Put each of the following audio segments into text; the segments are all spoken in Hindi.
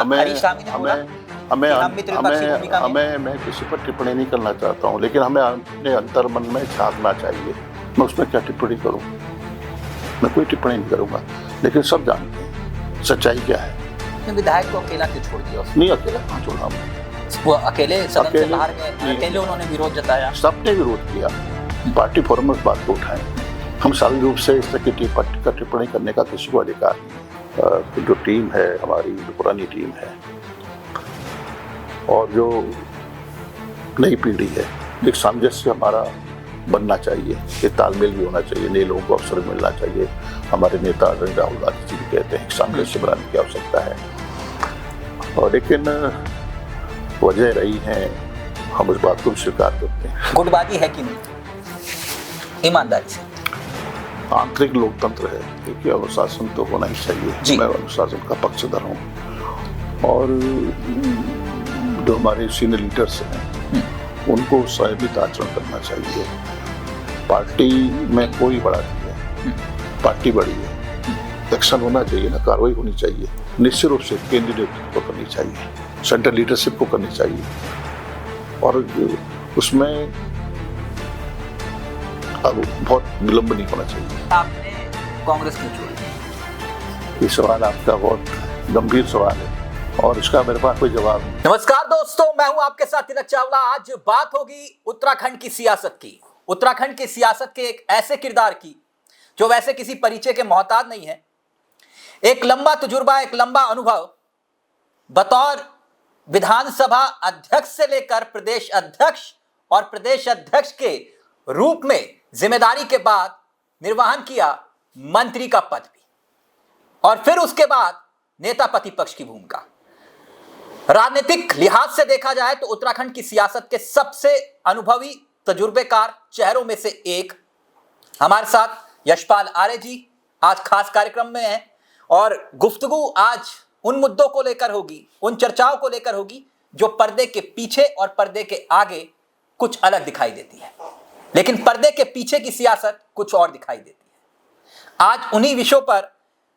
हरीश रामी ने बोला हमें कि हम मित्र विपक्षी भूमिका में मैं किसी पर टिप्पणी नहीं करना चाहता हूँ, लेकिन हमें अपने अंतर्मन में झांकना चाहिए। मैं उसमें क्या टिप्पणी करूँ? मैं कोई टिप्पणी नहीं करूँगा, लेकिन सब जानते हैं सच्चाई क्या है। विधायक को अकेला क्यों छोड़ दिया? नहीं, अकेला कहाँ छोड़ा? वो अकेले सदन से बाहर गए, अकेले उन्होंने विरोध जताया। सबने विरोध किया, पार्टी फोरम में उस बात को उठाए। हम शारीरिक रूप से इस तरह की टिप्पणी करने का किसी को अधिकार नहीं। जो टीम है हमारी, जो पुरानी टीम है और जो नई पीढ़ी है, एक सामंजस्य हमारा बनना चाहिए, एक तालमेल भी होना चाहिए, नए लोगों को अवसर मिलना चाहिए। हमारे नेता राहुल गांधी जी भी कहते हैं कि सामंजस्य बनाने की आवश्यकता है, और लेकिन वजह रही है, हम उस बात को स्वीकार करते हैं। गुटबाजी है कि नहीं? ईमानदारी से। आंतरिक लोकतंत्र है, क्योंकि अनुशासन तो होना ही चाहिए। मैं अनुशासन का पक्षधर हूँ, और जो हमारे सीनियर लीडर्स हैं उनको संयमित आचरण करना चाहिए। पार्टी में कोई बड़ा नहीं है, पार्टी बड़ी है, एक्शन होना चाहिए ना, कार्रवाई होनी चाहिए। निश्चित रूप से केंद्रीय नेतृत्व को करनी चाहिए, सेंट्रल लीडरशिप को करनी चाहिए, और उसमें अब बहुत विलंब नहीं होना चाहिए। आपने कांग्रेस क्यों छोड़ी? ये सवाल आपका बहुत गंभीर सवाल है, और इसका मेरे पास कोई जवाब नहीं। नमस्कार दोस्तों, मैं हूं आपके साथ तिलक चावला। आज बात होगी उत्तराखंड की सियासत की, उत्तराखंड की सियासत के एक ऐसे किरदार की जो वैसे किसी परिचय के मोहताज नहीं है। एक लंबा तजुर्बा, एक लंबा अनुभव, बतौर विधानसभा अध्यक्ष से लेकर प्रदेश अध्यक्ष और प्रदेश अध्यक्ष के रूप में जिम्मेदारी के बाद निर्वहन किया मंत्री का पद भी, और फिर उसके बाद नेता प्रतिपक्ष की भूमिका। राजनीतिक लिहाज से देखा जाए तो उत्तराखंड की सियासत के सबसे अनुभवी तजुर्बेकार चेहरों में से एक हमारे साथ यशपाल आर्य जी आज खास कार्यक्रम में हैं, और गुफ्तगू आज उन मुद्दों को लेकर होगी, उन चर्चाओं को लेकर होगी जो पर्दे के पीछे और पर्दे के आगे कुछ अलग दिखाई देती है, लेकिन पर्दे के पीछे की सियासत कुछ और दिखाई देती है। आज उन्हीं विषयों पर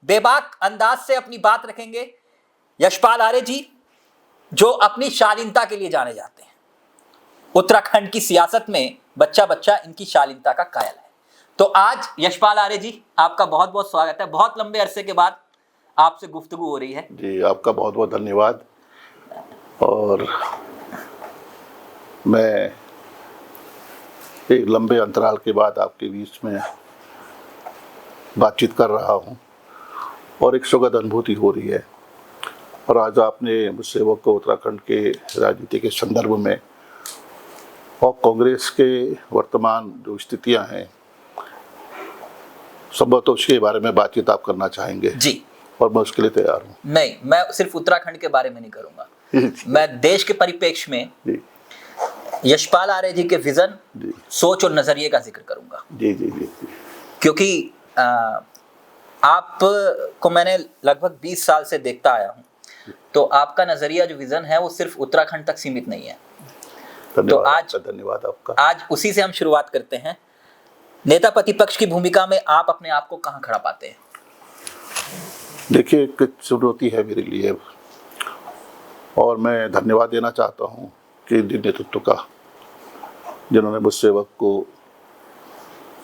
बेबाक अंदाज से अपनी बात रखेंगे यशपाल आर्य जी, जो अपनी शालीनता के लिए जाने जाते हैं। उत्तराखंड की सियासत में बच्चा बच्चा इनकी शालीनता का कायल है। तो आज यशपाल आर्य जी, आपका बहुत बहुत स्वागत है। बहुत लंबे अरसे के बाद आपसे गुफ्तगू हो रही है। जी, आपका बहुत बहुत धन्यवाद। और मैं एक लंबे अंतराल के बाद आपके बीच में बातचीत कर रहा हूं, और एक सुखद अनुभूति हो रही है। और आज आपने मुझसे वो उत्तराखंड के राजनीति के संदर्भ में और कांग्रेस के वर्तमान जो स्थितियां हैं, संभवतः उसके बारे में बातचीत आप करना चाहेंगे जी, और मैं उसके लिए तैयार हूँ। नहीं, मैं सिर्फ उत्तराखंड के बारे में नहीं करूंगा, मैं देश के परिप्रेक्ष्य में यशपाल आर्य जी के विजन, सोच और नजरिए का जिक्र करूंगा। जी जी जी, जी। क्योंकि आपको मैंने लगभग 20 साल से देखता आया हूं, तो आपका नजरिया जो विजन है वो सिर्फ उत्तराखंड तक सीमित नहीं है। तो आज धन्यवाद आपका। आज उसी से हम शुरुआत करते हैं। नेता प्रतिपक्ष की भूमिका में आप अपने आप को कहां खड़ा पाते हैं? देखिए, एक चुनौती है मेरे लिए, और मैं धन्यवाद देना चाहता हूं केंद्रीय नेतृत्व का, जिन्होंने मुझसे वक्त को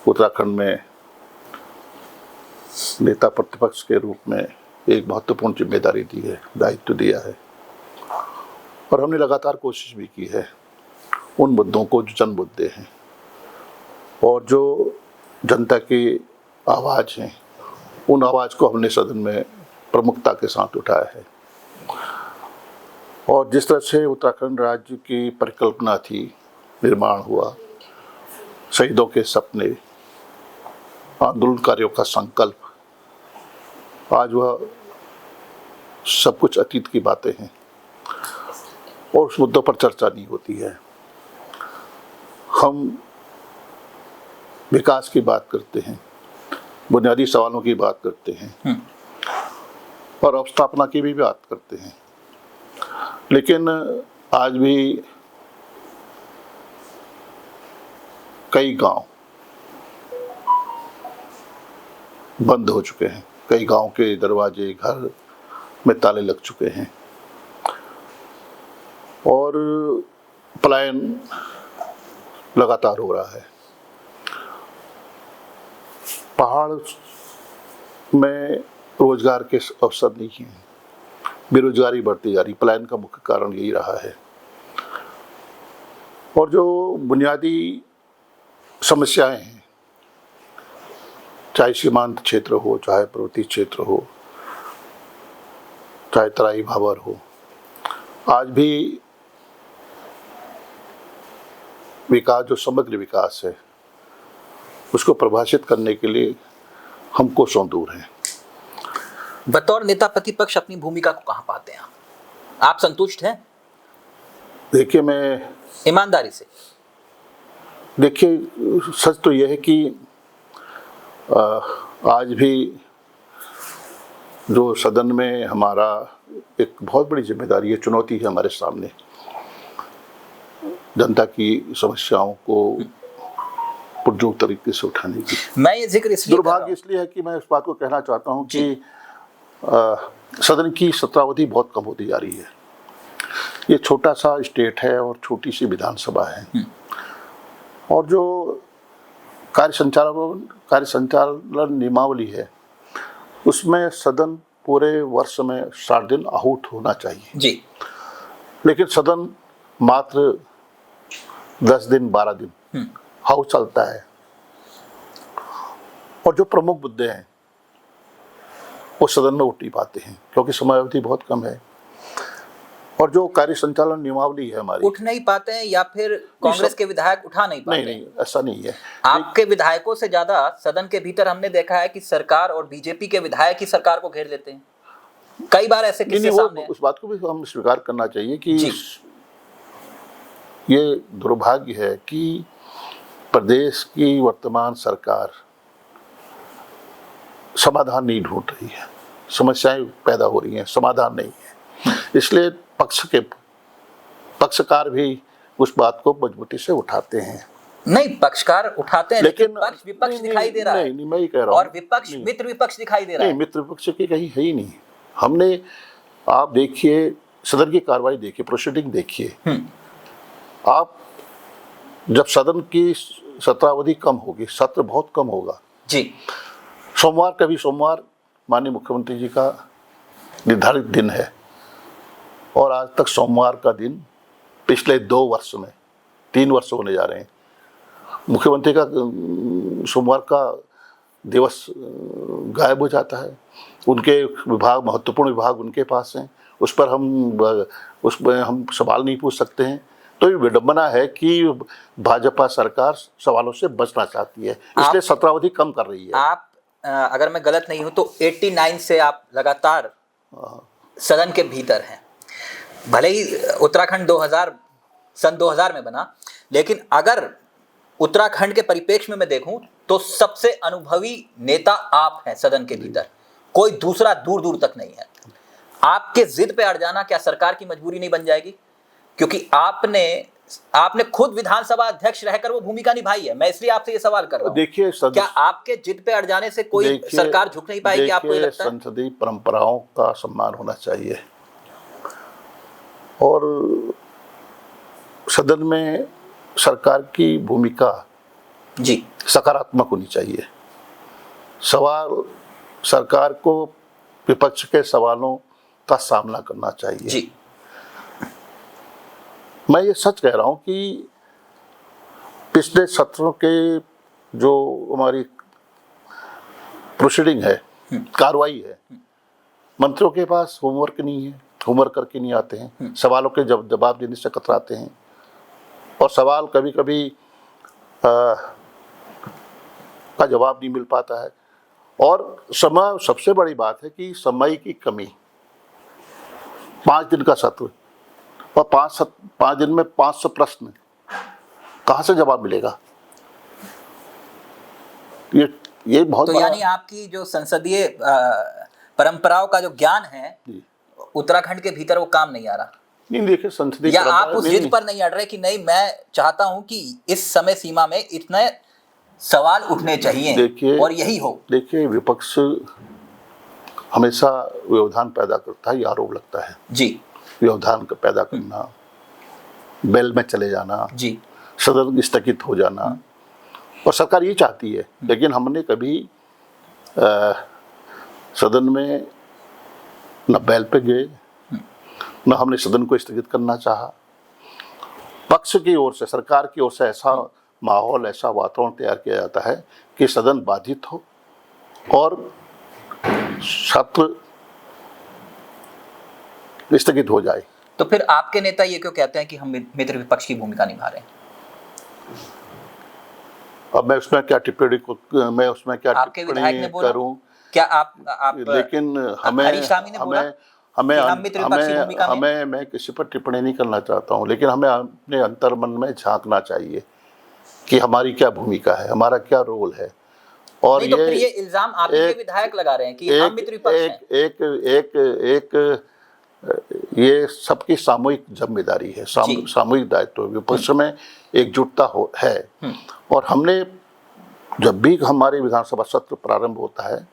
उत्तराखंड में नेता प्रतिपक्ष के रूप में एक महत्वपूर्ण जिम्मेदारी दी है, दायित्व दिया है। और हमने लगातार कोशिश भी की है उन मुद्दों को जो जन मुद्दे हैं और जो जनता की आवाज़ हैं, उन आवाज़ को हमने सदन में प्रमुखता के साथ उठाया है। और जिस तरह से उत्तराखंड राज्य की परिकल्पना थी, निर्माण हुआ, शहीदों के सपने, आंदोलनकारियों का संकल्प, आज वह सब कुछ अतीत की बातें हैं, और उस मुद्दों पर चर्चा नहीं होती है। हम विकास की बात करते हैं, बुनियादी सवालों की बात करते हैं, और अवस्थापना की भी बात करते हैं, लेकिन आज भी कई गांव बंद हो चुके हैं, कई गांव के दरवाजे, घर में ताले लग चुके हैं, और पलायन लगातार हो रहा है। पहाड़ में रोजगार के अवसर नहीं हैं, बेरोजगारी बढ़ती जा रही, पलायन का मुख्य कारण यही रहा है। और जो बुनियादी समस्याएं हैं, चाहे सीमांत क्षेत्र हो, चाहे पर्वतीय क्षेत्र हो, चाहे तराई भावर हो, आज भी विकास, जो समग्र विकास है, उसको परिभाषित करने के लिए हम कोसों दूर हैं। बतौर नेता प्रतिपक्ष अपनी भूमिका को कहाँ पाते हैं आप संतुष्ट हैं? देखिए, मैं ईमानदारी से देखिए, सच तो यह है कि आज भी जो सदन में हमारा एक बहुत बड़ी जिम्मेदारी है, चुनौती है हमारे सामने, जनता की समस्याओं को पुरजोर तरीके से उठाने की। मैं ये जिक्र इसलिए दुर्भाग्य इसलिए है कि मैं इस बात को कहना चाहता हूं कि सदन की सत्रावधि बहुत कम होती जा रही है। ये छोटा सा स्टेट है और छोटी सी विधानसभा है, और जो कार्य संचालन नियमावली है, उसमें सदन पूरे वर्ष में 60 दिन आहूत होना चाहिए जी, लेकिन सदन मात्र 10 दिन 12 दिन हाउस चलता है। और जो प्रमुख मुद्दे हैं वो सदन में उठ नहीं पाते हैं क्योंकि समयावधि बहुत कम है। और जो कार्य संचालन नियमावली है हमारी, उठ नहीं पाते हैं या फिर कांग्रेस के विधायक उठा नहीं पाते? नहीं, ऐसा नहीं है। आपके विधायकों से ज्यादा सदन के भीतर हमने देखा है कि सरकार और बीजेपी के विधायक ही सरकार को घेर लेते हैं। कई बार ऐसे किस्से सामने उस बात को भी हम स्वीकार करना चाहिए कि ये दुर्भाग्य है कि प्रदेश की वर्तमान सरकार समाधान नहीं ढूंढ रही है, समस्याएं पैदा हो रही हैं, समाधान नहीं है। इसलिए पक्षकार भी उस बात को मजबूती से उठाते हैं। नहीं, पक्षकार उठाते हैं, लेकिन पक्ष विपक्ष दिखाई दे रहा है। नहीं, मैं ही कह रहा हूं, और विपक्ष मित्र विपक्ष दिखाई दे रहा है। नहीं, मित्र विपक्ष की कहीं है ही नहीं। हमने, आप देखिए सदन की कार्रवाई देखिए, प्रोसीडिंग देखिए। आप जब सदन की सत्रावधि कम होगी, सत्र बहुत कम होगा जी, सोमवार का भी, सोमवार माननीय मुख्यमंत्री जी का निर्धारित दिन है, और आज तक सोमवार का दिन पिछले 2 वर्ष में, 3 वर्ष होने जा रहे हैं, मुख्यमंत्री का सोमवार का दिवस गायब हो जाता है। उनके विभाग, महत्वपूर्ण विभाग उनके पास हैं, उस पर हम सवाल नहीं पूछ सकते हैं। तो ये विडंबना है कि भाजपा सरकार सवालों से बचना चाहती है, इसलिए सत्रावधि कम कर रही है। आप अगर मैं गलत नहीं हूं तो 89 से आप लगातार सदन के भीतर हैं। भले ही उत्तराखंड सन 2000 में बना, लेकिन अगर उत्तराखंड के परिप्रेक्ष्य में मैं देखूं तो सबसे अनुभवी नेता आप हैं सदन के भीतर, कोई दूसरा दूर दूर तक नहीं है। आपके जिद पे अड़ जाना क्या सरकार की मजबूरी नहीं बन जाएगी? क्योंकि आपने खुद विधानसभा अध्यक्ष रहकर वो भूमिका निभाई है। मैं इसलिए आपसे ये सवाल कर रहा हूं, देखिए, क्या आपके जिद पे अड़ जाने से कोई सरकार झुक नहीं पाएगी? आपको ये लगता है? संसदीय परंपराओं का सम्मान होना चाहिए, और सदन में सरकार की भूमिका जी सकारात्मक होनी चाहिए। सवाल, सरकार को विपक्ष के सवालों का सामना करना चाहिए जी। मैं ये सच कह रहा हूं कि पिछले सत्रों के जो हमारी प्रोसीडिंग है, कार्रवाई है, मंत्रियों के पास होमवर्क नहीं है, होमवर्क करके नहीं आते हैं, सवालों के जवाब देने से कतराते हैं, और सवाल कभी कभी का जवाब नहीं मिल पाता है। और समय, सबसे बड़ी बात है कि समय की कमी, 5 दिन का सत्र और 5 दिन में 500 प्रश्न, कहाँ से जवाब मिलेगा? ये बहुत तो यानी आपकी जो संसदीय परंपराओं का जो ज्ञान है उत्तराखंड के भीतर वो काम नहीं आ रहा। नहीं, देखिए संसदीय, या आप उस जिद पर नहीं अड़ रहे कि नहीं, मैं चाहता हूं कि इस समय सीमा में इतने सवाल उठने चाहिए और यही हो। देखिए, विपक्ष हमेशा व्यवधान पैदा करता है, ये आरोप लगता है जी। व्यवधान पैदा करना बेल में चले जाना जी, सदन स्थगित हो जाना, और सरकार ये चाहती है। लेकिन हमने कभी सदन में न बैल पे गए, न हमने सदन को स्थगित करना चाहा। पक्ष की ओर से, सरकार की ओर से ऐसा माहौल, ऐसा वातावरण तैयार किया जाता है कि सदन बाधित हो और सत्र स्थगित हो जाए। तो फिर आपके नेता ये क्यों कहते हैं कि हम मित्र विपक्ष की भूमिका निभा रहे हैं? अब मैं उसमें क्या टिप्पणी आपके विधायक ने बोला, करूं? क्या आप लेकिन हरीश रामी ने बोला कि हम मित्र विपक्ष की भूमिका में? मैं किसी पर टिप्पणी नहीं करना चाहता हूं, लेकिन हमें अपने अंतर्मन में झांकना चाहिए कि हमारी क्या भूमिका है, हमारा क्या रोल है। और नहीं, तो फिर ये इल्जाम आप ही के विधायक लगा रहे हैं कि हम मित्र विपक्ष हैं। एक ये सबकी सामूहिक जिम्मेदारी है, सामूहिक दायित्व है। विपक्ष में एकजुटता है, और हमने जब भी हमारे विधानसभा सत्र प्रारंभ होता है,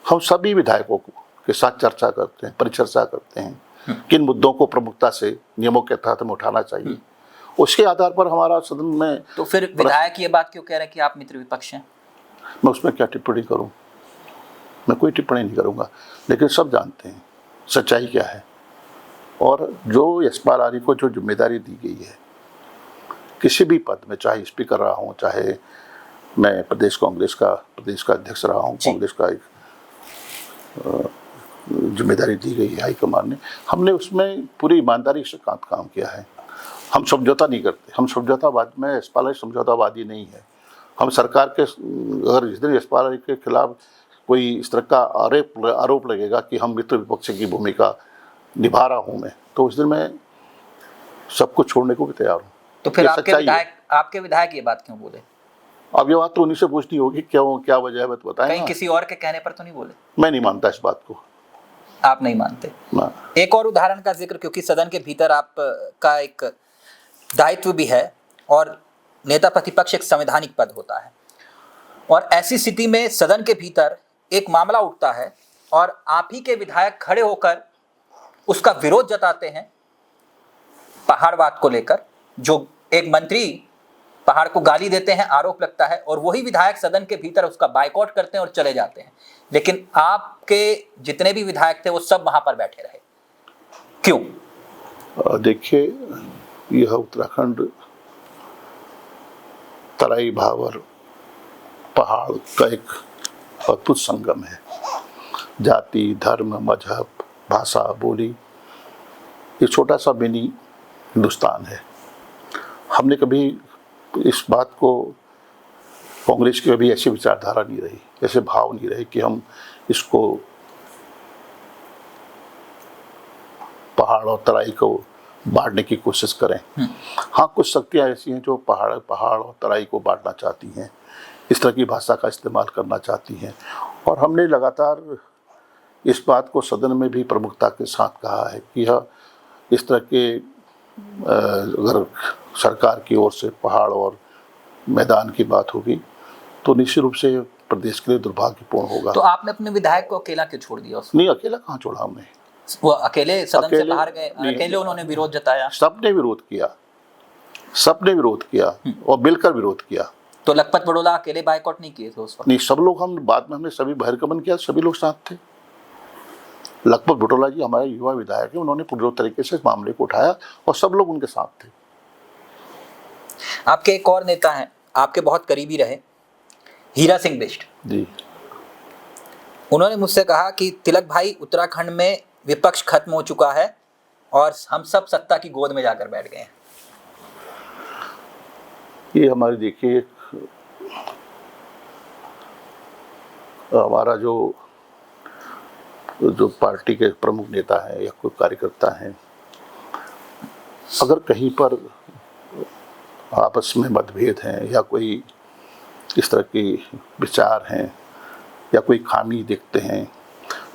हम सभी विधायकों के साथ चर्चा करते हैं, परिचर्चा करते हैं किन मुद्दों को प्रमुखता से नियमों के तहत में उठाना चाहिए। उसके आधार पर हमारा सदन में। तो फिर विधायक ये बात क्यों कह रहे हैं कि आप मित्र विपक्ष हैं? मैं उसमें क्या टिप्पणी करूं? मैं कोई टिप्पणी नहीं करूंगा, लेकिन सब जानते हैं सच्चाई क्या है। और जो यशपाल आर्य को जो जिम्मेदारी दी गई है किसी भी पद में, चाहे स्पीकर रहा हूं, चाहे मैं प्रदेश का अध्यक्ष रहा हूं, कांग्रेस का एक जिम्मेदारी दी गई है हाईकमान ने, हमने उसमें पूरी ईमानदारी से काम किया है। हम समझौता नहीं करते, हम समझौतावाद में, यशपाल आर्य समझौतावादी नहीं है। हम सरकार के, अगर जिस दिन यशपाल आर्य के खिलाफ कोई इस तरह का आरोप लगेगा कि हम मित्र विपक्ष की भूमिका निभा रहा हूं मैं, तो उस दिन मैं सब कुछ छोड़ने को भी तैयार हूँ। तो फिर आपके विधायक ये बात क्यों बोले? अब ये बात तो उन्हीं से पूछनी होगी, क्यों, क्या वजह है, बताएं। कहीं किसी और के कहने पर तो नहीं बोले? मैं नहीं मानता इस बात को। आप नहीं मानते? ना। एक और उदाहरण का जिक्र, क्योंकि सदन के भीतर आपका एक दायित्व भी है और नेता प्रतिपक्ष एक संवैधानिक पद होता है, और ऐसी स्थिति में सदन के भीतर एक मामला उठता है और आप ही के विधायक खड़े होकर उसका विरोध जताते हैं पहाड़वाद को लेकर। जो एक मंत्री पहाड़ को गाली देते हैं, आरोप लगता है, और वही विधायक सदन के भीतर उसका बायकॉट करते हैं और चले जाते हैं। लेकिन आपके जितने भी विधायक थे वो सब वहां पर बैठे रहे, क्यों? देखिए, यह उत्तराखंड तराई भावर पहाड़ का एक अद्भुत संगम है। जाति, धर्म, मजहब, भाषा, बोली, ये छोटा सा मिनी हिंदुस्तान है। हमने कभी इस बात को, कांग्रेस की कभी ऐसी विचारधारा नहीं रही, ऐसे भाव नहीं रहे कि हम इसको, पहाड़ और तराई को बांटने की कोशिश करें। हाँ, कुछ शक्तियाँ ऐसी हैं जो पहाड़ और तराई को बांटना चाहती हैं, इस तरह की भाषा का इस्तेमाल करना चाहती हैं, और हमने लगातार इस बात को सदन में भी प्रमुखता के साथ कहा है कि यह इस तरह के, अगर सरकार की ओर से पहाड़ और मैदान की बात होगी तो निश्चित रूप से प्रदेश के लिए दुर्भाग्यपूर्ण होगा। तो आपने अपने विधायक को अकेला क्यों छोड़ दिया? नहीं, अकेला कहाँ छोड़ा हमने। वो अकेले सदन से बाहर गए, अकेले उन्होंने विरोध जताया? सबने विरोध किया और मिलकर विरोध किया। तो लखपत बड़ौदा अकेले बायकॉट नहीं किए थे उस वक्त? नहीं, सब लोग, हम बाद में हमने सभी बहिर्गमन किया, सभी लोग साथ थे। लखपत बड़ौदा जी हमारे युवा विधायक हैं, उन्होंने पूरी तरीके से इस मामले को उठाया और सब लोग उनके साथ थे। आपके एक और नेता हैं, आपके बहुत करीबी रहे, हीरा सिंह बिष्ट जी। उन्होंने मुझसे कहा कि तिलक भाई, उत्तराखंड में विपक्ष खत्म हो चुका है और हम सब सत्ता की गोद में जाकर बैठ गए हैं। ये हमारी, देखिए, हमारा जो पार्टी के प्रमुख नेता हैं या कोई कार्यकर्ता हैं, अगर कहीं पर आपस में मतभेद हैं या कोई इस तरह के विचार हैं या कोई खामी देखते हैं,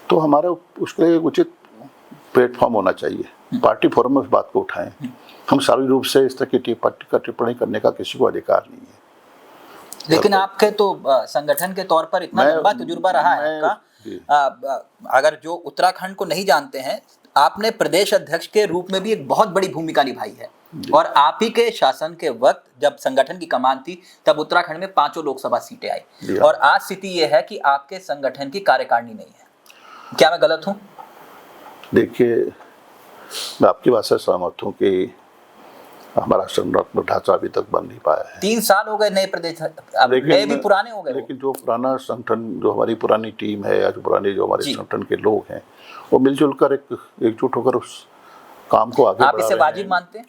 तो हमारा उसके लिए उचित प्लेटफॉर्म होना चाहिए। पार्टी फोरम में उस बात को उठाएं। हम सार्वजनिक रूप से इस तरह की टिप्पणी करने का किसी को अधिकार नहीं है। लेकिन आपके तो संगठन के तौर पर इतना लंबा तजुर्बा रहा है आपका। अगर जो उत्तराखंड को नहीं जानते हैं, आपने प्रदेश अध्यक्ष के रूप में भी एक बहुत बड़ी भूमिका निभाई है। और आप ही के शासन के वक्त जब संगठन की कमान थी तब उत्तराखंड में 5 लोकसभा सीटें आई और आज स्थिति यह है कि आपके संगठन की कार्यकारिणी नहीं है। क्या मैं गलत हूं? देखिए, मैं आपकी बात से सहमत हूं कि हमारा संगठन ढांचा अभी तक बन नहीं पाया है। 3 साल हो गए नए प्रदेश, अब नए भी पुराने हो गए। लेकिन जो पुराना संगठन, जो हमारी पुरानी टीम है या जो पुराने जो हमारे संगठन के लोग हैं, वो मिलजुल कर एकजुट होकर उस काम को आगे बढ़ा रहे हैं। आप इसे वाजिब मानते हैं?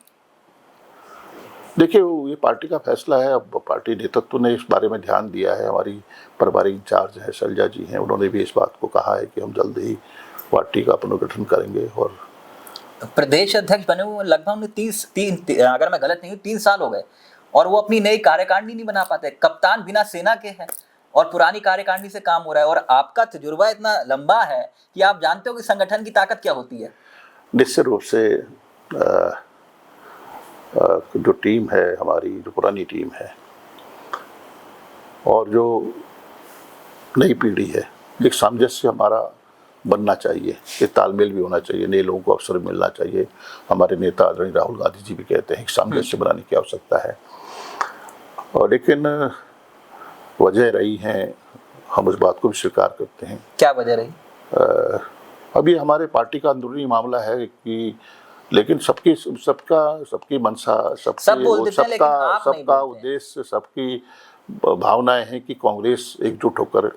देखिए, ये पार्टी का फैसला है। अब पार्टी नेतृत्व ने इस बारे में ध्यान दिया है। हमारी प्रभारी इंचार्ज है शैलजा जी हैं, उन्होंने भी इस बात को कहा है कि हम जल्द ही पार्टी का पुनर्गठन करेंगे। और प्रदेश अध्यक्ष बने हुए लगभग 30 अगर मैं गलत नहीं हूँ 3 साल हो गए और वो अपनी नई कार्यकारिणी नहीं बना पाते। कप्तान बिना सेना के हैं और पुरानी कार्यकारिणी से काम हो रहा है और आपका तजुर्बा इतना लंबा है कि आप जानते हो कि संगठन की ताकत क्या होती है। निश्चित रूप से जो टीम है हमारी, जो पुरानी टीम है और जो नई पीढ़ी है, एक सामंजस्य हमारा बनना चाहिए, एक तालमेल भी होना चाहिए, नए लोगों को अवसर मिलना चाहिए। हमारे नेता आदरणीय राहुल गांधी जी भी कहते हैं कि सामंजस्य बनाने की आवश्यकता है। और लेकिन वजह रही है, हम उस बात को भी स्वीकार करते हैं। क्या वजह रही? अभी हमारे पार्टी का अंदरूनी मामला है कि लेकिन सबकी मंशा, सबका उद्देश्य, सबकी भावनाएं हैं कि कांग्रेस एकजुट होकर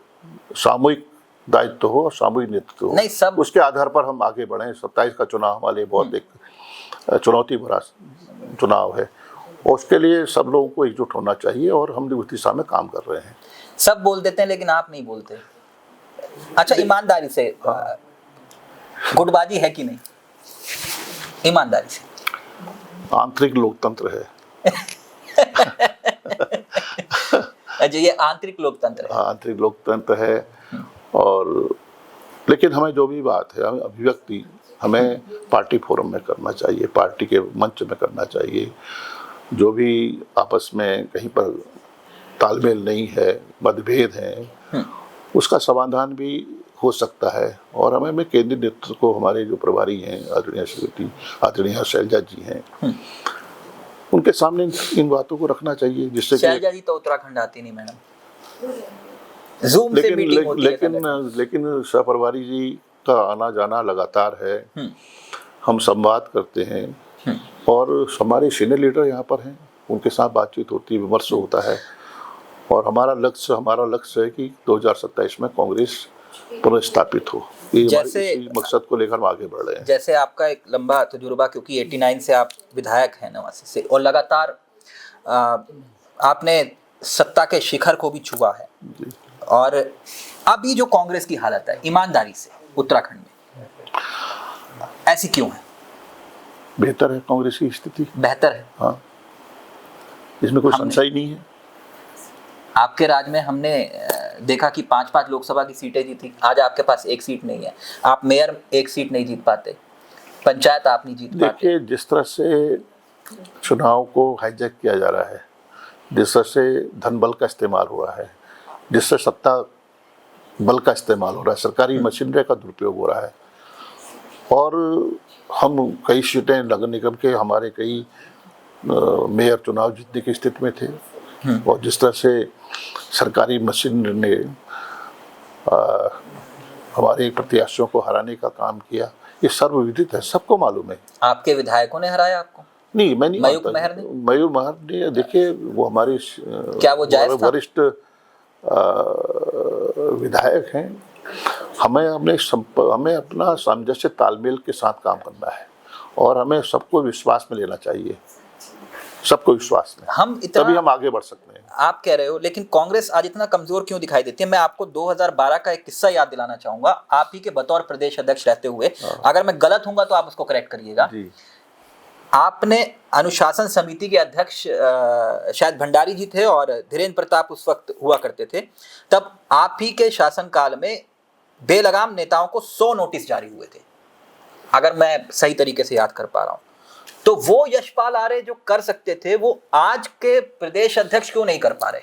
सामूहिक दायित्व हो और सामूहिक नेतृत्व हो। नहीं, सब उसके आधार पर हम आगे बढ़े। 27 का चुनाव हमारे लिए बहुत एक चुनौती भरा चुनाव है और उसके लिए सब लोगों को एकजुट होना चाहिए और हम उस दिशा में काम कर रहे हैं। सब बोल देते हैं लेकिन आप नहीं बोलते। अच्छा, ईमानदारी से गुटबाजी है कि नहीं? ईमानदारी से। आंतरिक लोकतंत्र है। अच्छा, ये आंतरिक लोकतंत्र है। आंतरिक लोकतंत्र है। और लेकिन हमें जो भी बात है, हमें अभिव्यक्ति हमें पार्टी फोरम में करना चाहिए, पार्टी के मंच में करना चाहिए। जो भी आपस में कहीं पर तालमेल नहीं है, मतभेद है, उसका समाधान भी हो सकता है। और हमें केंद्रीय नेतृत्व को, हमारे जो प्रभारी हैं आदरणीय शैलजा जी हैं, उनके सामने इन बातों को रखना चाहिए, जिससे शैलजा जी तो उत्तराखंड आती नहीं मैडम, जूम से मीटिंग होती है। लेकिन सहप्रभारी जी का आना जाना लगातार है। हम संवाद करते हैं और हमारे सीनियर लीडर यहाँ पर हैं, उनके साथ बातचीत होती है, विमर्श होता है। और हमारा लक्ष्य है कि 2027 में कांग्रेस पुनर्स्थापित हो। जैसे इसी मकसद को लेकर हम आगे बढ़ रहे हैं। जैसे आपका एक लंबा तजुर्बा, क्योंकि 89 से आप विधायक हैं नवासी से, और लगातार आपने सत्ता के शिखर को भी छुआ है। और अभी जो कांग्रेस की हालत है ईमानदारी से उत्तराखंड में, ऐसी क्यों है? बेहतर है कांग्रेस की स्थिति, बेहतर है। हाँ, इसमें कोई संशय नहीं है। आपके राज में हमने देखा कि 5-5 लोकसभा की सीटें जीती, आज आपके पास 1 सीट नहीं है। आप मेयर 1 सीट नहीं जीत पाते, पंचायत आप नहीं जीत पाते। देखिए, जिस तरह से चुनाव को हाईजैक किया जा रहा है, जिस तरह से धन बल का इस्तेमाल हो रहा है, जिससे सत्ता बल का इस्तेमाल हो रहा है, सरकारी मशीनरी का दुरुपयोग हो रहा है, और हम कई सीटें नगर निगम के, हमारे कई मेयर चुनाव जीतने की स्थिति में थे, और जिस तरह से सरकारी मशीनरी ने हमारे प्रत्याशियों को हराने का काम किया, ये सर्वविदित है, सबको मालूम है। आपके विधायकों ने हराया आपको? नहीं, मैं नहीं मयूर महर ने। देखिए, वो हमारे क्या वो जायज था? वरिष्ठ विधायक हैं। हमें अपना सामंजस्य तालमेल के साथ काम करना है और हमें सबको विश्वास में लेना चाहिए, सबको विश्वास में, तभी हम आगे बढ़ सकते हैं। आप कह रहे हो, लेकिन कांग्रेस आज इतना कमजोर क्यों दिखाई देती है? मैं आपको 2012 का एक किस्सा याद दिलाना चाहूंगा, आप ही के बतौर प्रदेश अध्यक्ष रहते हुए। अगर मैं गलत हूंगा तो आप उसको करेक्ट करिएगा। आपने अनुशासन समिति के अध्यक्ष शायद भंडारी जी थे और धीरेन्द्र प्रताप उस वक्त हुआ करते थे। तब आप ही के शासनकाल में बेलगाम नेताओं को 100 नोटिस जारी हुए थे, अगर मैं सही तरीके से याद कर पा रहा हूं। तो वो यशपाल आर्य जो कर सकते थे, वो आज के प्रदेश अध्यक्ष क्यों नहीं कर पा रहे?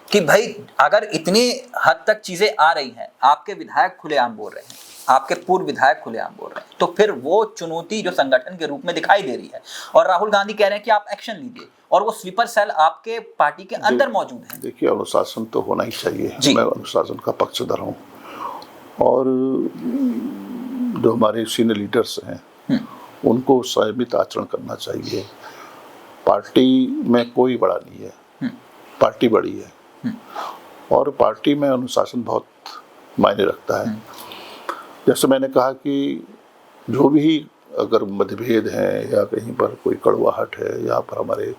कि भाई अगर इतनी हद तक चीजें आ रही हैं, आपके विधायक खुलेआम बोल रहे हैं, आपके पूर्व विधायक खुलेआम बोल रहे हैं, तो फिर वो चुनौती जो संगठन के रूप में दिखाई दे रही है, और राहुल गांधी कह रहे हैं कि आप एक्शन लीजिए, और वो स्लीपर सेल आपके पार्टी के अंदर मौजूद है। देखिए, अनुशासन तो होना ही चाहिए, मैं अनुशासन का पक्षधर हूँ, और जो हमारे सीनियर लीडर्स हैं उनको संयमित आचरण करना चाहिए। पार्टी में कोई बड़ा नहीं है, पार्टी बड़ी है, और पार्टी में अनुशासन बहुत मायने रखता है। जैसे मैंने कहा कि जो भी अगर मतभेद हैं या कहीं पर कोई कड़वाहट है या पर हमारे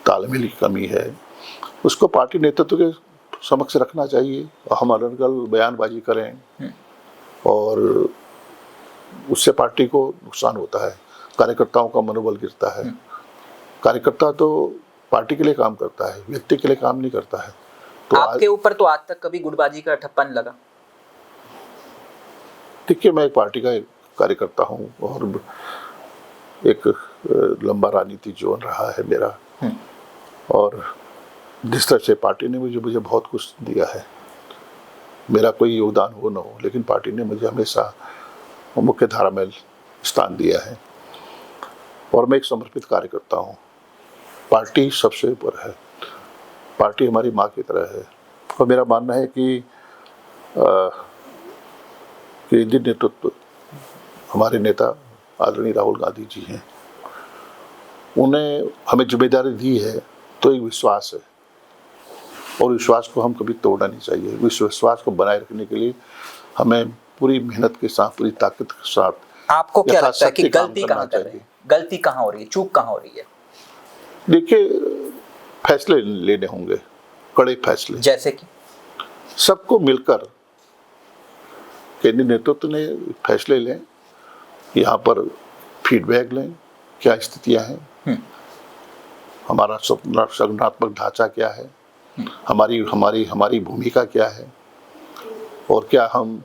तालमेल की कमी है, उसको पार्टी नेतृत्व के समक्ष रखना चाहिए। हम अलग अलग बयानबाजी करें और उससे पार्टी को नुकसान होता है, कार्यकर्ताओं का मनोबल गिरता है। कार्यकर्ता तो पार्टी के लिए काम करता है, व्यक्ति के लिए काम नहीं करता है। तो आपके ऊपर तो आज तक कभी गुटबाजी का ठप्पा नहीं लगा? देखिए, मैं एक पार्टी का कार्यकर्ता हूँ और एक लंबा राजनीतिक जीवन रहा है मेरा, और जिस तरह से पार्टी ने मुझे बहुत कुछ दिया है, मेरा कोई योगदान हो न हो, लेकिन पार्टी ने मुझे हमेशा मुख्य धारा में स्थान दिया है, और मैं एक समर्पित कार्यकर्ता हूँ। पार्टी सबसे ऊपर है, पार्टी हमारी माँ की तरह है, और मेरा मानना है कि केंद्रीय नेतृत्व हमारे नेता आदरणीय राहुल गांधी जी हैं, उन्हें हमें जिम्मेदारी दी है तो एक विश्वास है, और विश्वास को हम कभी तोड़ना नहीं चाहिए। विश्वास को बनाए रखने के लिए हमें पूरी मेहनत के साथ, पूरी ताकत के साथ। आपको क्या लगता है कि गलती कहाँ कर रही है, गलती कहाँ हो रही है, चूक कहाँ हो रही है? देखिए, फैसले लेने होंगे, कड़े फैसले, जैसे कि सबको मिलकर केंद्रीय नेतृत्व ने फैसले लें, यहाँ पर फीडबैक लें, क्या स्थितियां हैं, हमारा संगठनात्मक ढांचा क्या है, हमारी हमारी हमारी भूमिका क्या है, और क्या हम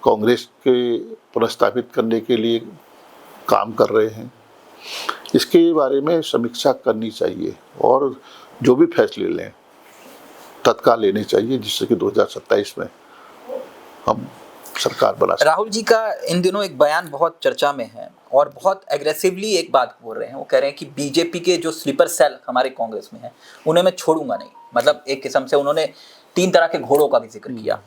कांग्रेस के पुनर्स्थापित करने के लिए काम कर रहे हैं, इसके बारे में समीक्षा करनी चाहिए, और जो भी फैसले लें तत्काल लेने चाहिए, जिससे कि 2027 में हम सरकार बना सकें। राहुल जी का इन दिनों एक बयान बहुत चर्चा में है, और बहुत एग्रेसिवली एक बात बोल रहे हैं। वो कह रहे हैं कि बीजेपी के जो स्लीपर सेल हमारे कांग्रेस में है, उन्हें मैं छोड़ूंगा नहीं। मतलब एक किस्म से उन्होंने 3 तरह के घोड़ों का भी जिक्र किया,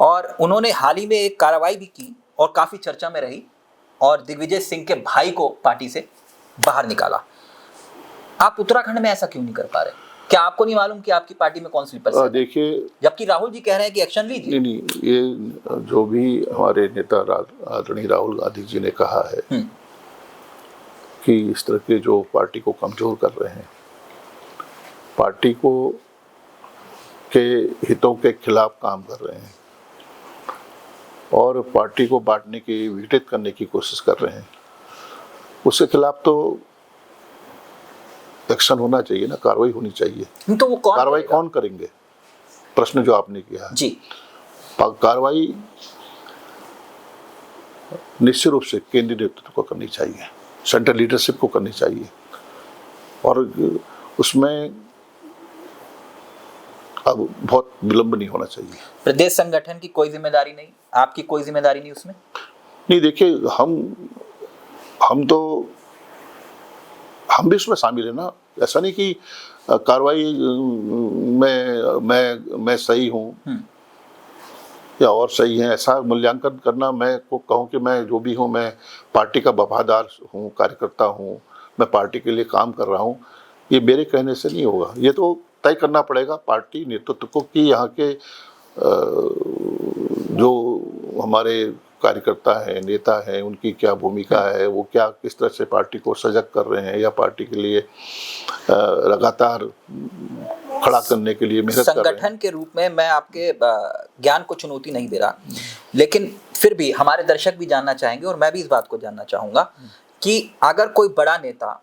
और उन्होंने हाल ही में एक कार्रवाई भी की और काफी चर्चा में रही, और दिग्विजय सिंह के भाई को पार्टी से बाहर निकाला। आप उत्तराखंड में ऐसा क्यों नहीं कर पा रहे? क्या आपको नहीं मालूम कि आपकी पार्टी में कौन स्लीपर सेल है? देखिए, जबकि राहुल जी कह रहे हैं कि एक्शन लीजिए। नहीं, ये जो भी हमारे नेता आदरणीय राहुल गांधी जी ने कहा है कि इस तरह के जो पार्टी को कमजोर कर रहे हैं, पार्टी को के हितों के खिलाफ काम कर रहे हैं, और पार्टी को बांटने की, विघटित करने की कोशिश कर रहे हैं, उसके खिलाफ तो एक्शन होना चाहिए ना, कार्रवाई होनी चाहिए। तो वो कार्रवाई कौन करेंगे? प्रश्न जो आपने किया जी, कार्रवाई निश्चित रूप से केंद्रीय नेतृत्व को करनी चाहिए, सेंट्रल लीडरशिप को करनी चाहिए, और उसमें अब बहुत विलंब नहीं होना चाहिए। प्रदेश संगठन की कोई जिम्मेदारी नहीं, आपकी कोई जिम्मेदारी नहीं उसमें? नहीं, देखिए, हम भी इसमें शामिल है ना। ऐसा नहीं कि कार्रवाई मैं सही हूँ या और सही है, ऐसा मूल्यांकन करना, मैं को कहूँ कि मैं जो भी हूँ, मैं पार्टी का वफादार हूँ, कार्यकर्ता हूँ, मैं पार्टी के लिए काम कर रहा हूँ, ये मेरे कहने से नहीं होगा। ये तो तय करना पड़ेगा पार्टी नेतृत्व को कि यहाँ के जो हमारे कार्यकर्ता हैं, नेता हैं, उनकी क्या भूमिका है, वो क्या किस तरह से पार्टी को सजग कर रहे हैं, या पार्टी के लिए लगातार खड़ा करने के लिए मेहनत कर रहे हैं। संगठन के रूप में मैं आपके ज्ञान को चुनौती नहीं दे रहा, लेकिन फिर भी हमारे दर्शक भी जानना चाहेंगे, और मैं भी इस बात को जानना चाहूंगा कि अगर कोई बड़ा नेता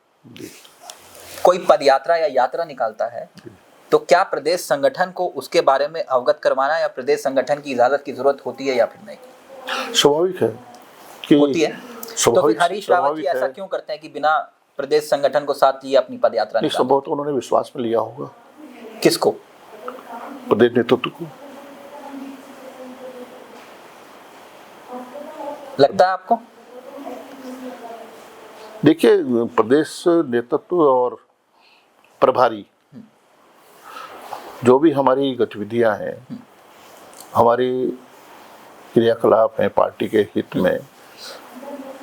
कोई पदयात्रा या यात्रा निकालता है, तो क्या प्रदेश संगठन को उसके बारे में अवगत करवाना या प्रदेश संगठन की इजाजत की जरूरत होती है या फिर नहीं? स्वाभाविक है कि होती है। तो फिर हरीश रावत जी ऐसा क्यों करते हैं कि बिना प्रदेश संगठन को साथ लिए अपनी पदयात्रा नहीं? संभव तो उन्होंने विश्वास में लिया होगा। किसको? प्रदेश नेतृत्व को। लगता है आपको? देखिए, प्रदेश नेतृत्व और प्रभारी जो भी हमारी गतिविधियां हैं, हमारी क्रियाकलाप हैं पार्टी के हित में,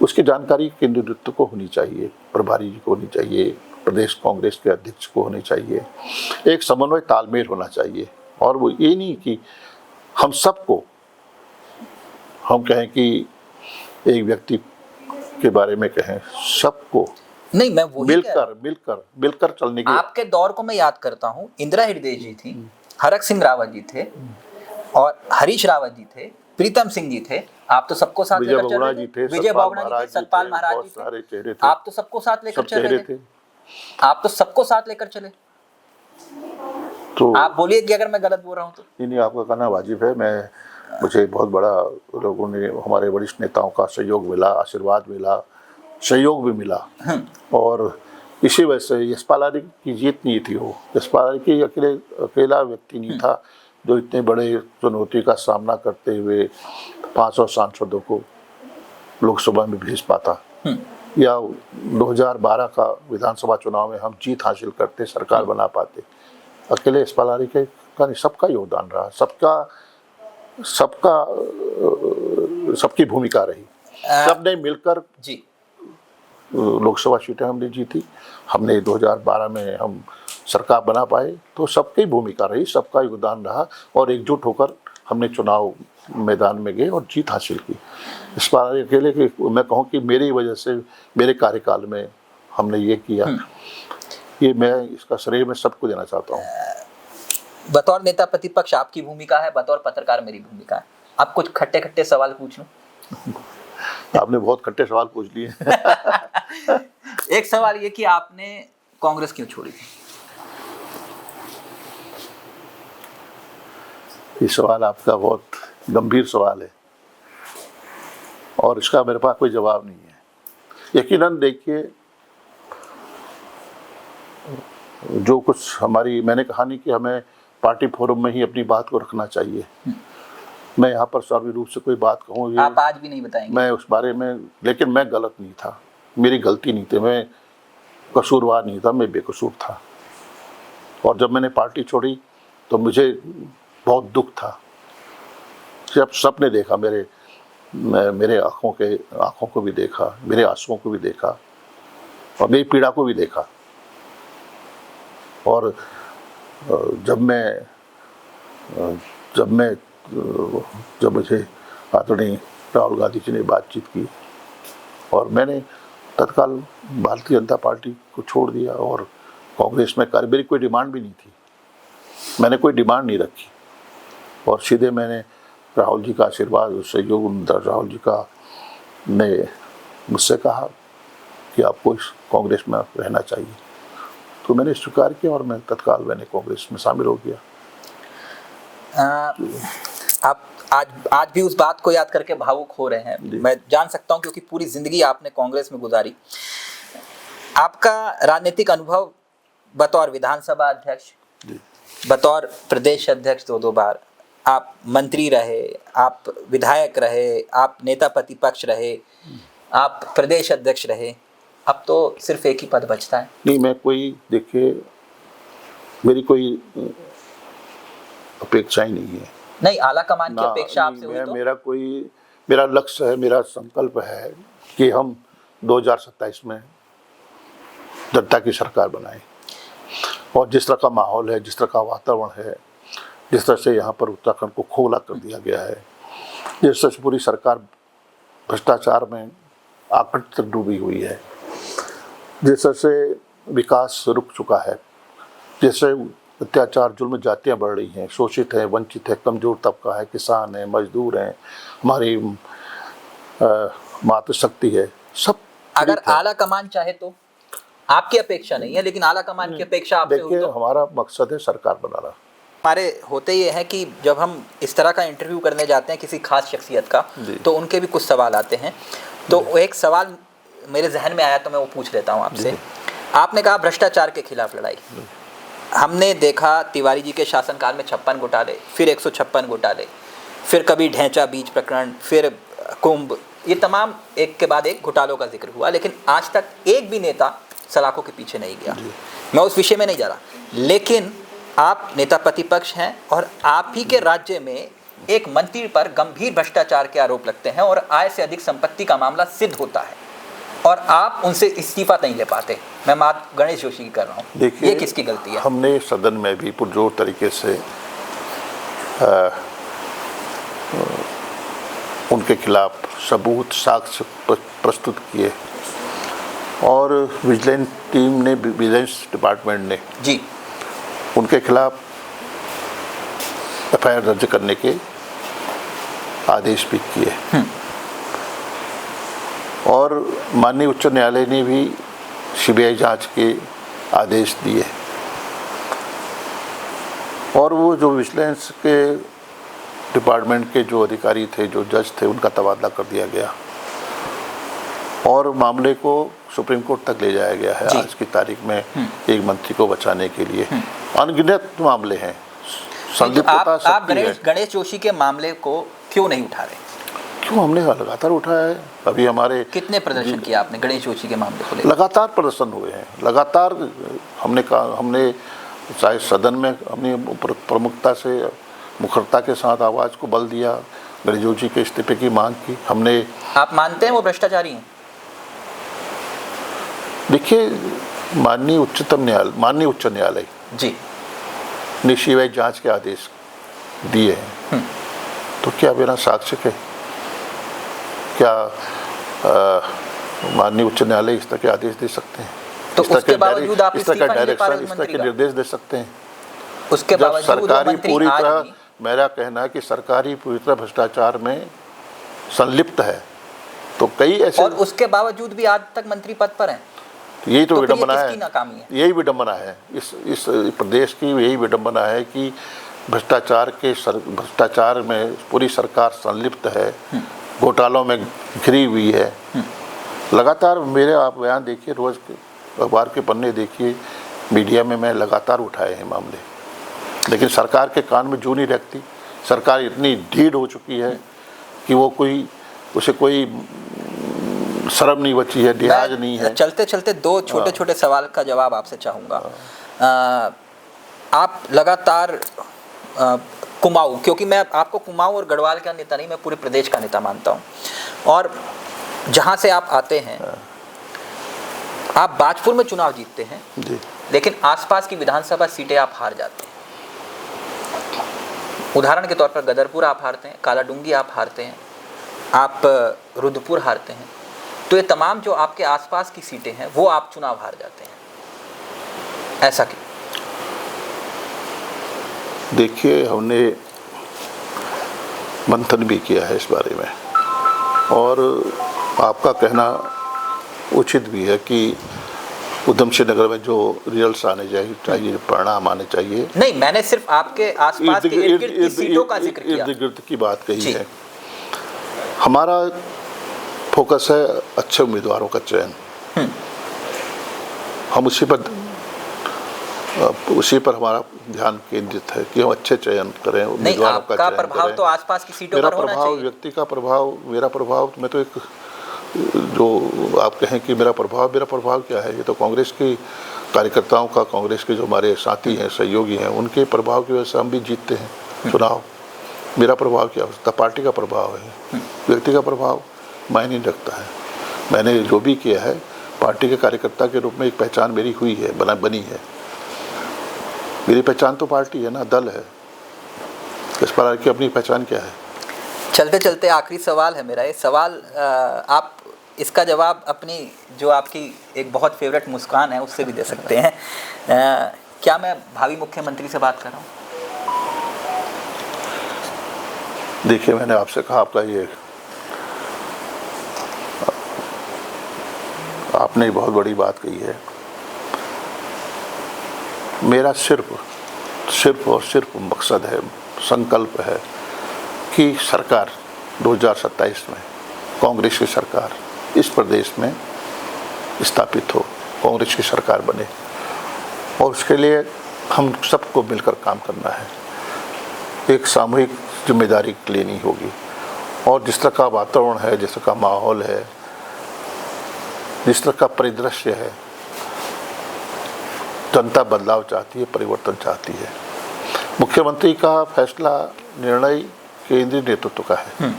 उसकी जानकारी केंद्रीय नेतृत्व को होनी चाहिए, प्रभारी जी को होनी चाहिए, प्रदेश कांग्रेस के अध्यक्ष को होनी चाहिए। एक समन्वय तालमेल होना चाहिए। और वो ये नहीं कि हम सबको, हम कहें कि एक व्यक्ति के बारे में कहें, सबको नहीं, मैं वही मिलकर चलने की। आपके दौर को मैं याद करता हूँ, इंदिरा हृदय जी थी, हरक सिंह रावत जी थे और हरीश रावत जी थे, प्रीतम सिंह जी थे। आप तो सबको साथ लेकर चल रहे थे। विजय बावड़ा जी थे, सतपाल महाराज जी थे। आप तो सबको साथ लेकर चल रहे थे। आप तो सबको साथ लेकर चले। तो आप बोलिए कि अगर मैं गलत बोल रहा हूँ तो। नहीं, आपका कहना वाजिब है। मुझे बहुत बड़ा लोगों ने, हमारे वरिष्ठ नेताओं का सहयोग मिला, आशीर्वाद मिला, सहयोग भी मिला। और इसी वजह से यशपाल आर्य की जीत नहीं थी। वो यशपाल आर्य की अकेला व्यक्ति नहीं था जो इतने बड़े चुनौती का सामना करते हुए 500 सांसदों को लोकसभा में भेज पाता, या 2012 का विधानसभा चुनाव में हम जीत हासिल करते, सरकार बना पाते। अकेले यशपाल आर्य का नहीं, सबका योगदान रहा, सबकी भूमिका रही। सबने मिलकर जी लोकसभा सीटें हमने जीती। हमने 2012 में हम सरकार बना पाए, तो सबकी भूमिका रही, सबका योगदान रहा और एकजुट होकर हमने चुनाव मैदान में गए और जीत हासिल की। इस बार अकेले मैं कहूँ कि मेरी वजह से, मेरे कार्यकाल में हमने ये किया, ये मैं इसका श्रेय मैं सबको देना चाहता हूँ। बतौर नेता प्रतिपक्ष आपकी भूमिका है, बतौर पत्रकार मेरी भूमिका है। आप कुछ खट्टे खट्टे सवाल पूछ लूं? आपने बहुत खट्टे सवाल पूछ लिए। एक सवाल ये कि आपने कांग्रेस क्यों छोड़ी थी? ये सवाल आपका बहुत गंभीर सवाल है और इसका मेरे पास कोई जवाब नहीं है। यकीनन देखिए, जो कुछ हमारी, मैंने कहा नहीं कि हमें पार्टी फोरम में ही अपनी बात को रखना चाहिए। मैं यहाँ पर स्वाभाविक रूप से कोई बात कहूँ, आप आज भी नहीं बताएंगे मैं उस बारे में, लेकिन मैं गलत नहीं था, मेरी गलती नहीं थी, मैं कसूरवार नहीं था, मैं बेकसूर था। और जब मैंने पार्टी छोड़ी तो मुझे बहुत दुख था। जब सबने देखा, मेरे आँखों को भी देखा, मेरे आंसुओं को भी देखा और मेरी पीड़ा को भी देखा। और जब मुझे आदरणीय राहुल गांधी जी ने बातचीत की और मैंने तत्काल भारतीय जनता पार्टी को छोड़ दिया और कांग्रेस में कार्य, मेरी कोई डिमांड भी नहीं थी, मैंने कोई डिमांड नहीं रखी और सीधे मैंने राहुल जी का आशीर्वाद और सहयोग, राहुल जी का ने मुझसे कहा कि आपको इस कांग्रेस में रहना चाहिए, तो मैंने स्वीकार किया और मैं तत्काल कांग्रेस में शामिल हो गया। आप आज भी उस बात को याद करके भावुक हो रहे हैं, मैं जान सकता हूं, क्योंकि पूरी जिंदगी आपने कांग्रेस में गुजारी। आपका राजनीतिक अनुभव बतौर विधानसभा अध्यक्ष, बतौर प्रदेश अध्यक्ष 2 बार, आप मंत्री रहे, आप विधायक रहे, आप नेता प्रतिपक्ष रहे, आप प्रदेश अध्यक्ष रहे, अब तो सिर्फ एक ही पद बचता है। नहीं, मैं कोई, देखिए, मेरी कोई अपेक्षा ही नहीं है। नहीं, आला कमान की अपेक्षा आपसे हुई तो? मेरा लक्ष्य है, मेरा संकल्प है कि हम 2027 में जनता की सरकार बनाएं और जिस तरह का माहौल है, जिस तरह का वातावरण है, जिस तरह से यहाँ पर उत्तराखंड को खोला कर दिया गया है, जिस तरह से पूरी सरकार भ्रष्टाचार में आकट तक डूबी हुई है, जिस तरह से विकास रुक चुका है, जैसे अत्याचार, जुल्म, जातियाँ बढ़ रही हैं, शोषित है, वंचित है, कमजोर तबका है, किसान है, मजदूर हैं, हमारी मातृशक्ति है, सब। अगर आला कमान चाहे तो, आपकी अपेक्षा नहीं है, लेकिन आला कमान की अपेक्षा आपसे हुई तो? देखिए, हमारा मकसद है सरकार बनाना। हमारे होते ये है कि जब हम इस तरह का इंटरव्यू करने जाते हैं किसी खास शख्सियत का, तो उनके भी कुछ सवाल आते हैं। तो एक सवाल मेरे जहन में आया तो मैं वो पूछ लेता हूँ आपसे। आपने कहा भ्रष्टाचार के खिलाफ लड़ाई, हमने देखा तिवारी जी के शासनकाल में 56 घोटाले, फिर 156 घोटाले, फिर कभी ढैंचा बीज प्रकरण, फिर कुंभ, ये तमाम एक के बाद एक घोटालों का जिक्र हुआ, लेकिन आज तक एक भी नेता सलाखों के पीछे नहीं गया। मैं उस विषय में नहीं जा रहा, लेकिन आप नेता प्रतिपक्ष हैं और आप ही के राज्य में एक मंत्री पर गंभीर भ्रष्टाचार के आरोप लगते हैं और आय से अधिक संपत्ति का मामला सिद्ध होता है और आप उनसे इस्तीफा नहीं ले पाते। मैं बात गणेश जोशी की कर रहा हूँ। देखिए, ये किसकी गलती है? हमने सदन में भी पुरजोर तरीके से उनके खिलाफ सबूत साक्ष्य प्रस्तुत किए और विजिलेंस टीम ने, विजिलेंस डिपार्टमेंट ने जी उनके खिलाफ एफआईआर दर्ज करने के आदेश भी किए और माननीय उच्च न्यायालय ने भी सीबीआई जांच के आदेश दिए और वो जो विजिलेंस के डिपार्टमेंट के जो अधिकारी थे, जो जज थे, उनका तबादला कर दिया गया और मामले को सुप्रीम कोर्ट तक ले जाया गया है आज की तारीख में एक मंत्री को बचाने के लिए। अनगिनत मामले हैं, संदिग्धता आप गणेश जोशी के मामले को क्यों नहीं उठा रहे? क्यों, हमने लगातार उठाया है। अभी हमारे कितने प्रदर्शन किया आपने गणेश जोशी के मामले को लेकर? लगातार प्रदर्शन हुए हैं, लगातार हमने चाहे सदन में हमने प्रमुखता से, मुखरता के साथ आवाज़ को बल दिया, गणेश जोशी के इस्तीफे की मांग की हमने। आप मानते हैं वो भ्रष्टाचारी हैं? देखिए, माननीय उच्च न्यायालय जी ने सीबीआई जांच के आदेश दिए हैं, तो क्या बिना साक्ष्य के क्या माननीय उच्च न्यायालय इस तरह के आदेश दे सकते हैं? तो उसके बावजूद आप इस तरह का डायरेक्शन, इस तरह के निर्देश दे सकते हैं? उसके जब सरकारी पूरी तरह, मेरा कहना है कि सरकारी पूरी तरह भ्रष्टाचार में संलिप्त है, तो कई ऐसे, और उसके बावजूद भी आज तक मंत्री पद पर हैं। यही तो विडंबना है, यही विडंबना है इस प्रदेश की, यही विडंबना है कि भ्रष्टाचार में पूरी सरकार संलिप्त है, घोटालों में घिरी हुई है। लगातार मेरे आप बयान देखिए, रोज अखबार के पन्ने देखिए, मीडिया में मैं लगातार उठाए हैं मामले, लेकिन सरकार के कान में जू नहीं रखती। सरकार इतनी ढीठ हो चुकी है कि वो उसे कोई शर्म नहीं बची है, लिहाज नहीं है। चलते चलते दो छोटे छोटे सवाल का जवाब आपसे चाहूँगा। आप लगातार कुमाऊं, क्योंकि मैं आपको कुमाऊं और गढ़वाल का नेता नहीं, मैं पूरे प्रदेश का नेता मानता हूं, और जहां से आप आते हैं, आप बाजपुर में चुनाव जीतते हैं जी, लेकिन आसपास की विधानसभा सीटें आप हार जाते हैं। उदाहरण के तौर पर गदरपुर आप हारते हैं, कालाडूंगी आप हारते हैं, आप रुद्रपुर हारते हैं। तो ये तमाम जो आपके आसपास की सीटें हैं वो आप चुनाव हार जाते हैं, ऐसा क्यों? देखिए, हमने मंथन भी किया है इस बारे में और आपका कहना उचित भी है कि उधम सिंह नगर में जो रिजल्ट्स आने चाहिए, परिणाम आने चाहिए। नहीं, मैंने सिर्फ आपके आसपास के इर्द गिर्द की सीटों का जिक्र किया, इर्द गिर्द की बात कही है। हमारा फोकस है अच्छे उम्मीदवारों का चयन, हम उसी पर हमारा ध्यान केंद्रित है कि हम अच्छे चयन करें, उम्मीदवारों का चयन प्रभाव करें। तो आसपास की सीटों पर होना चाहिए। व्यक्ति का प्रभाव, मेरा प्रभाव, मैं तो एक, जो आप कहें कि मेरा प्रभाव क्या है, ये तो कांग्रेस की कार्यकर्ताओं का, कांग्रेस के जो हमारे साथी हैं, सहयोगी हैं, उनके प्रभाव की वजह से हम भी जीतते हैं चुनाव। मेरा प्रभाव क्या होता है? पार्टी का प्रभाव है, व्यक्ति का प्रभाव मायने नहीं रखता है। मैंने जो भी किया है, पार्टी के कार्यकर्ता के रूप में एक पहचान मेरी हुई है, बनी है। मेरी पहचान तो पार्टी है ना, दल है। इस पर की अपनी पहचान क्या है? चलते चलते आखिरी सवाल है मेरा। ये सवाल आप इसका जवाब अपनी जो आपकी एक बहुत फेवरेट मुस्कान है उससे भी दे सकते हैं। क्या मैं भावी मुख्यमंत्री से बात कर रहा हूँ? देखिए, मैंने आपसे कहा, आपका ये, आपने बहुत बड़ी बात कही है। मेरा सिर्फ और सिर्फ मकसद है, संकल्प है कि सरकार 2027 में कांग्रेस की सरकार इस प्रदेश में स्थापित हो, कांग्रेस की सरकार बने, और उसके लिए हम सबको मिलकर काम करना है, एक सामूहिक जिम्मेदारी लेनी होगी। और जिस तरह का वातावरण है, जिस तरह का माहौल है, जिस तरह का परिदृश्य है, जनता बदलाव चाहती है, परिवर्तन चाहती है। मुख्यमंत्री का फैसला, निर्णय केंद्रीय नेतृत्व का है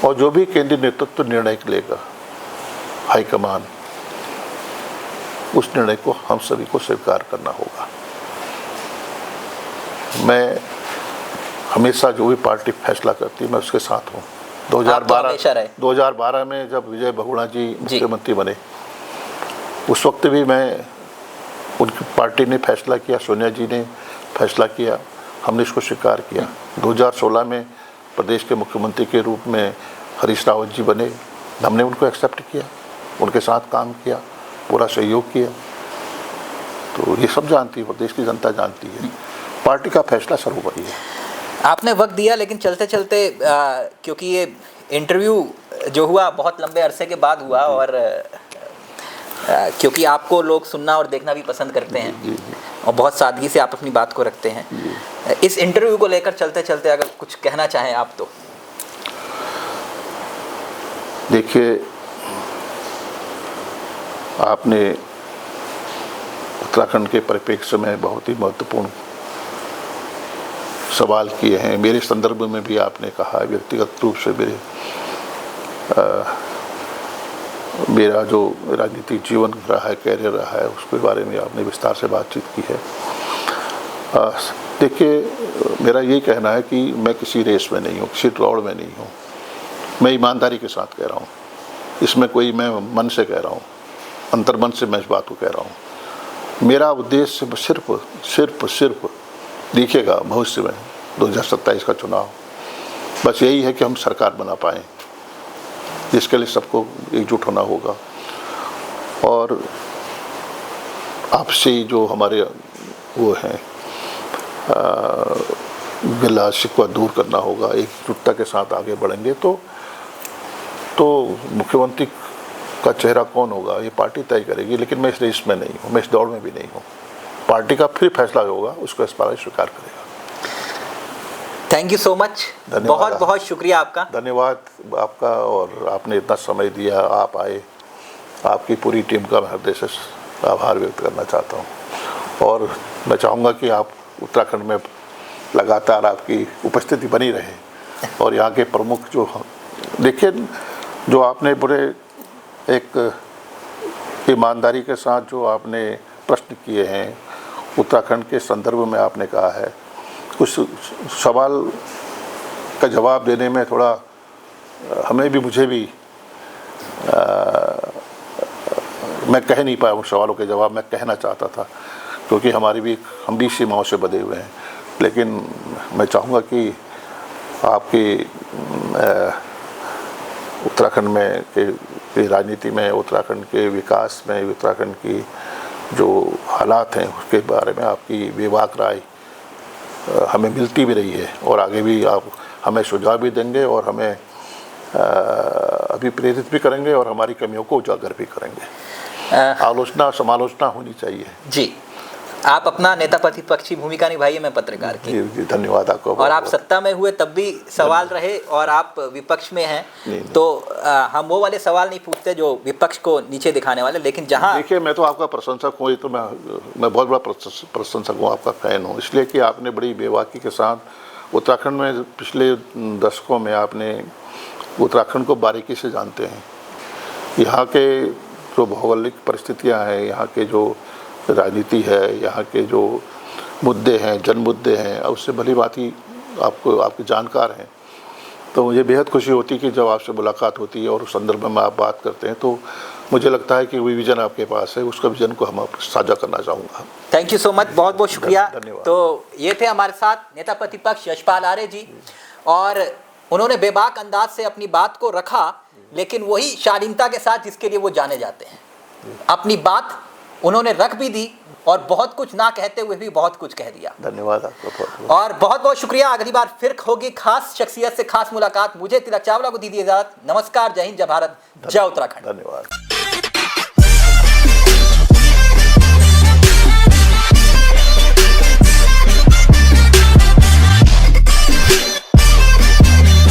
और जो भी केंद्रीय नेतृत्व निर्णय लेगा, हाईकमान, उस निर्णय को हम सभी को स्वीकार करना होगा। मैं हमेशा जो भी पार्टी फैसला करती है मैं उसके साथ हूँ। 2012 में जब विजय बहुगुणा जी मुख्यमंत्री बने, उस वक्त भी मैं, उनकी पार्टी ने फैसला किया, सोनिया जी ने फैसला किया, हमने इसको स्वीकार किया। 2016 में प्रदेश के मुख्यमंत्री के रूप में हरीश रावत जी बने, हमने उनको एक्सेप्ट किया, उनके साथ काम किया, पूरा सहयोग किया। तो ये सब जानती है, प्रदेश की जनता जानती है, पार्टी का फैसला सर्वोपरि है। आपने वक्त दिया, लेकिन चलते चलते क्योंकि ये इंटरव्यू जो हुआ बहुत लंबे अरसे के बाद हुआ और क्योंकि आपको लोग सुनना और देखना भी पसंद करते हैं और बहुत सादगी से आप अपनी बात को रखते हैं, इस इंटरव्यू को लेकर चलते चलते अगर कुछ कहना चाहें आप तो। देखिए, आपने उत्तराखंड के परिप्रेक्ष्य में बहुत ही महत्वपूर्ण सवाल किए हैं। मेरे संदर्भ में भी आपने कहा, व्यक्तिगत रूप से मेरा जो राजनीतिक जीवन रहा है, कैरियर रहा है, उसके बारे में आपने विस्तार से बातचीत की है। देखिए, मेरा यही कहना है कि मैं किसी रेस में नहीं हूँ, किसी दौड़ में नहीं हूँ। मैं ईमानदारी के साथ कह रहा हूँ, इसमें कोई मैं मन से कह रहा हूँ, अंतर्मन से मैं इस बात को कह रहा हूँ। मेरा उद्देश्य सिर्फ देखिएगा भविष्य में 2027 का चुनाव, बस यही है कि हम सरकार बना पाएँ, जिसके लिए सबको एकजुट होना होगा और आपसी जो हमारे वो हैं गिला शिकवा दूर करना होगा। एकजुटता के साथ आगे बढ़ेंगे तो मुख्यमंत्री का चेहरा कौन होगा ये पार्टी तय करेगी, लेकिन मैं इस रेस में नहीं हूँ, मैं इस दौड़ में भी नहीं हूँ। पार्टी का फिर फैसला होगा, उसको इस बार स्वीकार करेगा। थैंक यू सो मच, बहुत बहुत शुक्रिया आपका। धन्यवाद आपका, और आपने इतना समय दिया, आप आए, आपकी पूरी टीम का मैं हृदय से आभार व्यक्त करना चाहता हूँ। और मैं चाहूँगा कि आप उत्तराखंड में लगातार आपकी उपस्थिति बनी रहे और यहाँ के प्रमुख जो, देखिए, जो आपने बड़े एक ईमानदारी के साथ जो आपने प्रश्न किए हैं, उत्तराखंड के संदर्भ में आपने कहा है, कुछ सवाल का जवाब देने में थोड़ा मुझे भी मैं कह नहीं पाया उन सवालों के जवाब मैं कहना चाहता था, क्योंकि हम भी सीमाओं से बंधे हुए हैं। लेकिन मैं चाहूँगा कि आपकी उत्तराखंड में के राजनीति में, उत्तराखंड के विकास में, उत्तराखंड की जो हालात हैं उसके बारे में आपकी बेबाक राय हमें मिलती भी रही है और आगे भी आप हमें सुझाव भी देंगे और हमें अभिप्रेरित भी करेंगे और हमारी कमियों को उजागर भी करेंगे। आलोचना समालोचना होनी चाहिए। जी, आप अपना नेता प्रतिपक्षी भूमिका निभाइए, मैं पत्रकार की। जी, धन्यवाद आपको। और आप सत्ता में हुए तब भी सवाल रहे और आप विपक्ष में हैं, तो हम वो वाले सवाल नहीं पूछते जो विपक्ष को नीचे दिखाने वाले, लेकिन जहां, देखिए, मैं तो आपका प्रशंसक हूँ, तो मैं बहुत बड़ा प्रशंसक हूँ, आपका फैन हूँ, इसलिए कि आपने बड़ी बेबाकी के साथ उत्तराखंड में पिछले दशकों में आपने उत्तराखंड को बारीकी से जानते हैं। यहाँ के जो भौगोलिक परिस्थितियाँ हैं, यहाँ के जो राजनीति है, यहाँ के जो मुद्दे हैं, जन मुद्दे हैं, उससे भली भांति आपके जानकार हैं। तो मुझे बेहद खुशी होती है कि जब आपसे मुलाकात होती है और उस संदर्भ में आप बात करते हैं, तो मुझे लगता है कि वही विजन आपके पास है, उसका विजन को हम साझा करना चाहूँगा। थैंक यू सो मच, बहुत बहुत शुक्रिया। धन्यवाद। तो ये थे हमारे साथ नेता प्रतिपक्ष यशपाल आर्य जी, और उन्होंने बेबाक अंदाज से अपनी बात को रखा, लेकिन वही शालीनता के साथ जिसके लिए वो जाने जाते हैं। अपनी बात उन्होंने रख भी दी और बहुत कुछ ना कहते हुए भी बहुत कुछ कह दिया। धन्यवाद आपका और बहुत बहुत शुक्रिया। अगली बार फिर होगी खास शख्सियत से खास मुलाकात। मुझे तिलक चावला को दीजिए इजाजत। नमस्कार, जय हिंद, जय भारत, जय उत्तराखंड। धन्यवाद।